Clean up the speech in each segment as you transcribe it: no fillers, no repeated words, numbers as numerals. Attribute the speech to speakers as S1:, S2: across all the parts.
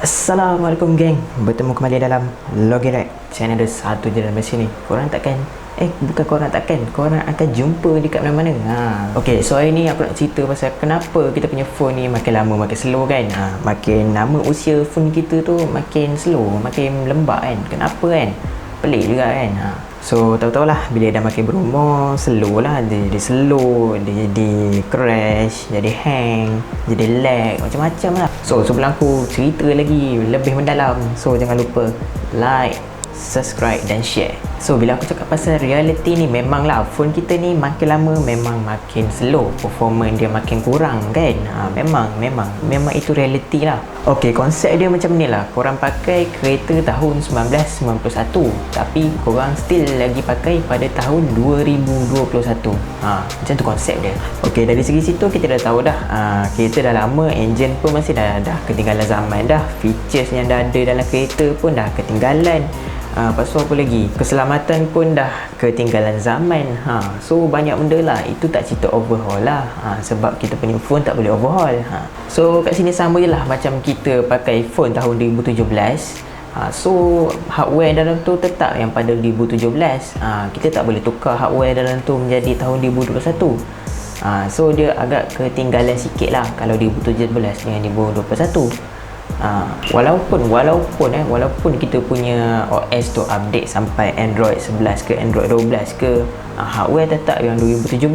S1: Assalamualaikum geng. Bertemu kembali dalam Logirect. Saya ada satu je dalam sini. Korang akan jumpa dekat mana-mana. Okay, so hari ni aku nak cerita pasal kenapa kita punya phone ni makin lama makin slow kan. Makin lama usia phone kita tu makin slow, makin lembat kan. Kenapa kan? Pelik juga kan. So tahu-tahulah bila dah makin berumur, slow lah. Dia jadi slow, dia jadi crash, jadi hang, jadi lag, macam-macam lah. So sebelum aku cerita lagi lebih mendalam, so jangan lupa like, subscribe dan share. So bila aku cakap pasal reality ni, memanglah phone kita ni makin lama memang makin slow, performance dia makin kurang kan. Memang itu reality lah. Ok, konsep dia macam ni lah. Korang pakai kereta tahun 1991 tapi korang still lagi pakai pada tahun 2021. Macam tu konsep dia. Ok, dari segi situ kita dah tahu dah, kereta dah lama, engine pun masih dah ketinggalan zaman dah. Features yang dah ada dalam kereta pun dah ketinggalan. Lepas tu apa lagi, keselamatan pun dah ketinggalan zaman. So banyak benda lah. Itu tak cerita overhaul lah. Sebab kita punya phone tak boleh overhaul. So kat sini sama je lah macam kita pakai phone tahun 2017. So hardware dalam tu tetap yang pada 2017. Kita tak boleh tukar hardware dalam tu menjadi tahun 2021. So dia agak ketinggalan sikit lah kalau 2017 dengan 2021. Walaupun kita punya OS tu update sampai Android 11 ke Android 12 ke, hardware tetap yang 2017.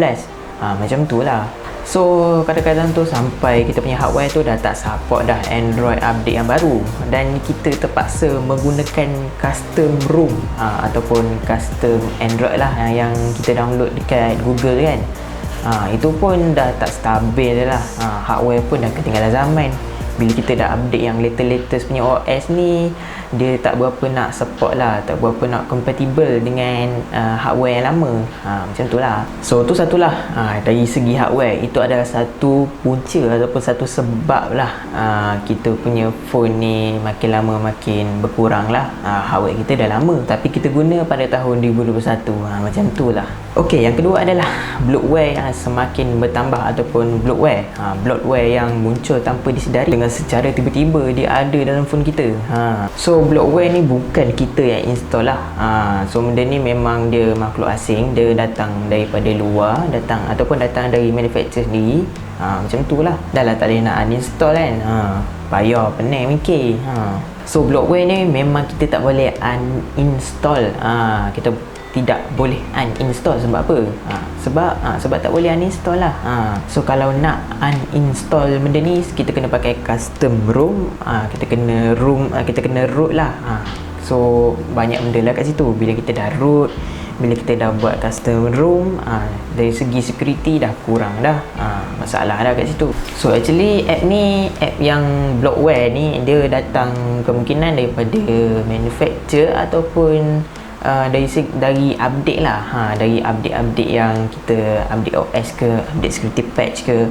S1: Macam tu lah. So kadang-kadang tu sampai kita punya hardware tu dah tak support dah Android update yang baru, dan kita terpaksa menggunakan custom ROM ataupun custom Android lah yang kita download dekat Google kan. Itu pun dah tak stabil lah. Hardware pun dah ketinggalan zaman. Bila kita dah update yang latest punya OS ni, dia tak berapa nak support lah, tak berapa nak compatible dengan hardware yang lama. Macam tu lah. So tu satulah, dari segi hardware itu adalah satu punca ataupun satu sebab lah kita punya phone ni makin lama makin berkurang lah. Hardware kita dah lama tapi kita guna pada tahun 2021. Macam tu lah. Ok, yang kedua adalah bloatware yang semakin bertambah ataupun bloatware yang muncul tanpa disedari dengan secara tiba-tiba dia ada dalam phone kita. So bloatware ni bukan kita yang install lah. So benda ni memang dia makhluk asing, dia datang daripada luar, datang dari manufacturer sendiri. Macam tu lah. Dah lah tak boleh nak uninstall kan. Payah, pening mikir. So bloatware ni memang kita tak boleh uninstall. Kita tidak boleh uninstall. Sebab apa? Sebab tak boleh uninstall lah. So kalau nak uninstall benda ni, kita kena pakai custom ROM. Kita kena root lah. So banyak benda lah kat situ. Bila kita dah root, bila kita dah buat custom ROM, dari segi security dah kurang dah. Masalah dah kat situ. So actually app yang bloatware ni, dia datang kemungkinan daripada manufacturer ataupun dari update lah. Dari update yang kita update OS ke, update security patch ke,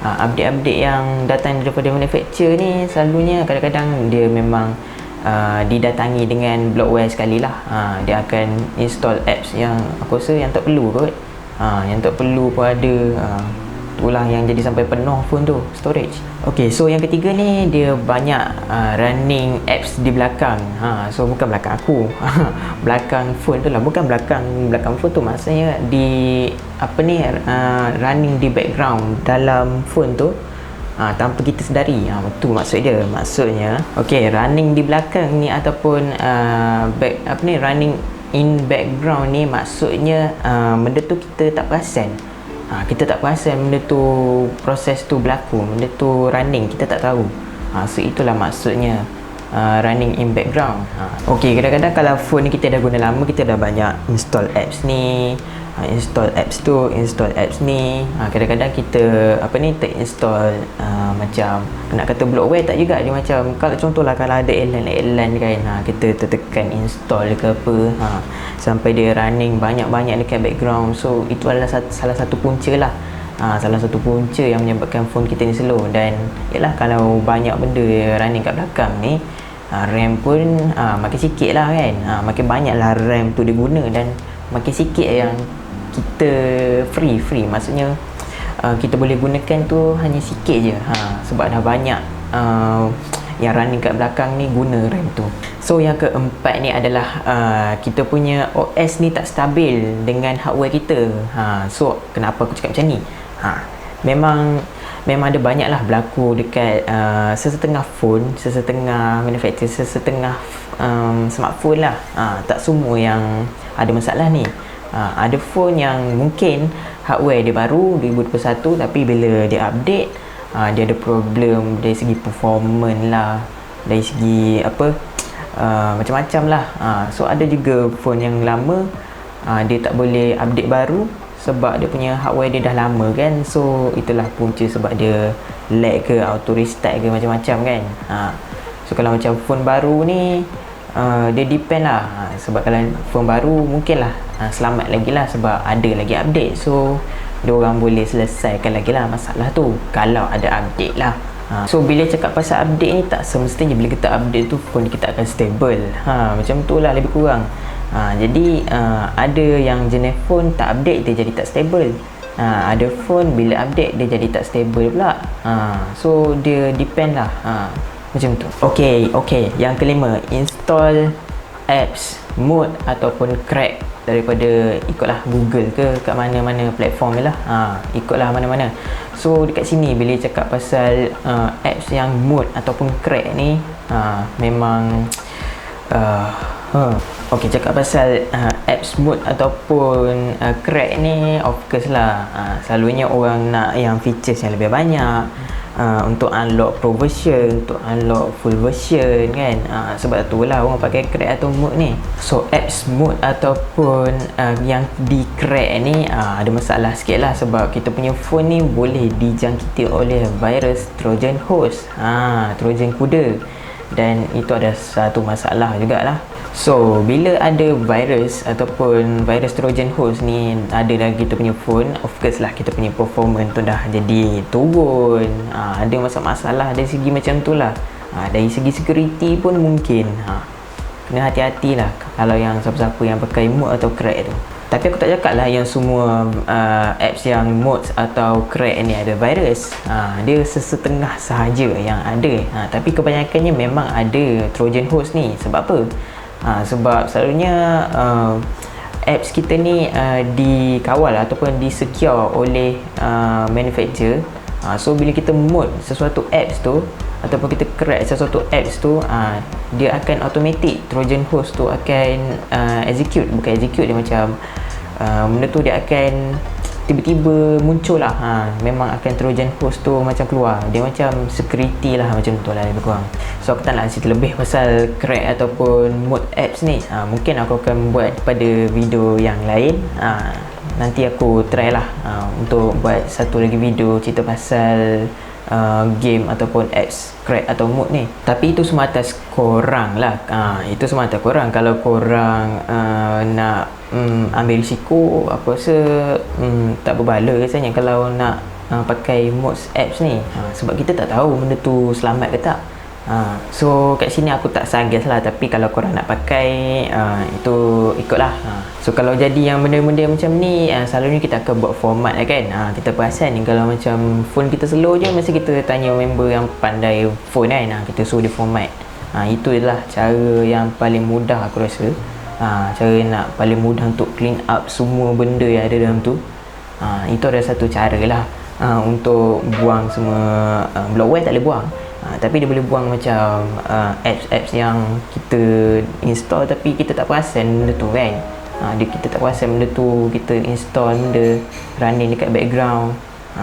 S1: update yang datang daripada manufacturer ni selalunya kadang-kadang dia memang didatangi dengan bloatware sekali lah. Dia akan install apps yang aku rasa yang tak perlu kot. Yang tak perlu pun ada. Itulah yang jadi sampai penuh phone tu storage. Ok, so yang ketiga ni, dia banyak running apps di belakang. So bukan belakang aku. Belakang phone tu lah. Bukan belakang phone tu, maksudnya running di background dalam phone tu tanpa kita sedari. Itu maksudnya ok, running di belakang ni ataupun running in background ni, maksudnya benda tu kita tak perasan. Kita tak perasan benda tu, proses tu berlaku, benda tu running, kita tak tahu. So itulah maksudnya running in background. Ok, kadang-kadang kalau phone ni kita dah guna lama, kita dah banyak install apps ni, install apps ni. Kadang-kadang kita terinstall macam nak kata bloatware tak juga. Dia macam kalau contohlah kalau ada iklan kan, kita tertekan install ke apa, sampai dia running banyak-banyak dekat background. So itu adalah salah satu punca lah. Salah satu punca yang menyebabkan phone kita ni slow. Dan yalah, kalau banyak benda running kat belakang ni, RAM pun makin sikit lah kan. Makin banyak lah RAM tu dia guna, dan makin sikit yang kita free. Maksudnya kita boleh gunakan tu hanya sikit je. Sebab dah banyak yang running kat belakang ni guna RAM tu. So yang keempat ni adalah kita punya OS ni tak stabil dengan hardware kita. So kenapa aku cakap macam ni? Memang ada banyak lah berlaku dekat sesetengah phone, sesetengah manufacturer, sesetengah smartphone lah. Tak semua yang ada masalah ni. Ada phone yang mungkin hardware dia baru 2021, tapi bila dia update dia ada problem dari segi performance lah, dari segi macam-macam lah. So ada juga phone yang lama dia tak boleh update baru sebab dia punya hardware dia dah lama kan. So itulah punca sebab dia lag ke, auto restart ke, macam-macam kan. So kalau macam phone baru ni dia depend lah. Sebab kalau phone baru mungkin lah selamat lagi lah sebab ada lagi update. So diorang boleh selesaikan lagi lah masalah tu kalau ada update lah. So bila cakap pasal update ni, tak semestinya bila kita update tu phone kita akan stable. Macam tu lah lebih kurang. Jadi ada yang jenis phone tak update dia jadi tak stable. Ada phone bila update dia jadi tak stable pula. So dia depend lah. Macam tu. Okay. Yang kelima, install apps mood ataupun crack daripada ikutlah Google ke kat mana-mana platform ni lah. Ikutlah mana-mana. So dekat sini bila cakap pasal apps yang mood ataupun crack ni, memang okay, cakap pasal apps mood ataupun crack ni, of course lah selalunya orang nak yang features yang lebih banyak, untuk unlock pro version, untuk unlock full version kan. Sebab tu lah orang pakai crack atau mood ni. So apps mood ataupun yang di crack ni ada masalah sikit lah sebab kita punya phone ni boleh dijangkiti oleh virus Trojan horse, Trojan kuda, dan itu ada satu masalah jugalah. So bila ada virus ataupun virus Trojan horse ni ada dalam kita punya phone, of course lah kita punya performance tu dah jadi turun. Ada masalah dari segi macam tu lah. Dari segi security pun mungkin kena hati-hati lah kalau yang siapa-siapa yang pakai mod atau crack tu. Tapi aku tak cakap lah yang semua apps yang mods atau crack ni ada virus. Dia sesetengah sahaja yang ada. Tapi kebanyakannya memang ada Trojan horse ni. Sebab apa? Sebab selalunya apps kita ni dikawal ataupun disecure oleh manufacturer. So bila kita mod sesuatu apps tu ataupun kita crack sesuatu apps tu, dia akan automatic Trojan horse tu akan execute. Bukan execute, dia macam benda tu dia akan tiba-tiba muncul lah. Memang akan Trojan horse tu macam keluar. Dia macam security lah, macam tu lah lebih kurang. So aku tak nak cerita lebih pasal crack ataupun mod apps ni. Mungkin aku akan buat pada video yang lain. Nanti aku try lah untuk buat satu lagi video cerita pasal game ataupun apps crack atau mod ni. Tapi itu semua atas korang lah. Itu semua atas korang. Kalau korang nak ambil risiko, aku rasa tak berbala rasanya kalau nak pakai mods apps ni. Sebab kita tak tahu benda tu selamat ke tak. So kat sini aku tak suggest lah. Tapi kalau korang nak pakai, itu ikutlah. So kalau jadi yang benda-benda macam ni, selalunya kita akan buat format lah kan. Kita perasan ni kalau macam phone kita slow je, mesti kita tanya member yang pandai phone kan. Kita suruh dia format. Itu adalah cara yang paling mudah aku rasa. Cara nak paling mudah untuk clean up semua benda yang ada dalam tu. Itu ada satu cara lah untuk buang semua bloatware. Tak boleh buang, tapi dia boleh buang macam apps-apps yang kita install tapi kita tak perasan benda tu kan. Kita tak perasan benda tu, kita install benda running dekat background.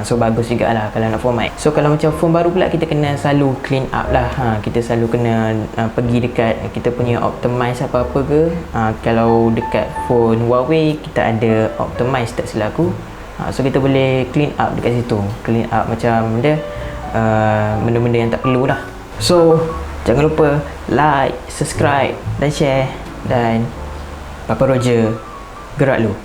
S1: So bagus jugalah kalau nak format. So kalau macam phone baru pula, kita kena selalu clean up lah. Kita selalu kena pergi dekat kita punya optimize apa-apa ke. Kalau dekat phone Huawei kita ada optimize tak silap aku. So kita boleh clean up dekat situ. Clean up macam benda-benda yang tak perlu lah. So jangan lupa like, subscribe dan share. Dan Papa Roger gerak lu.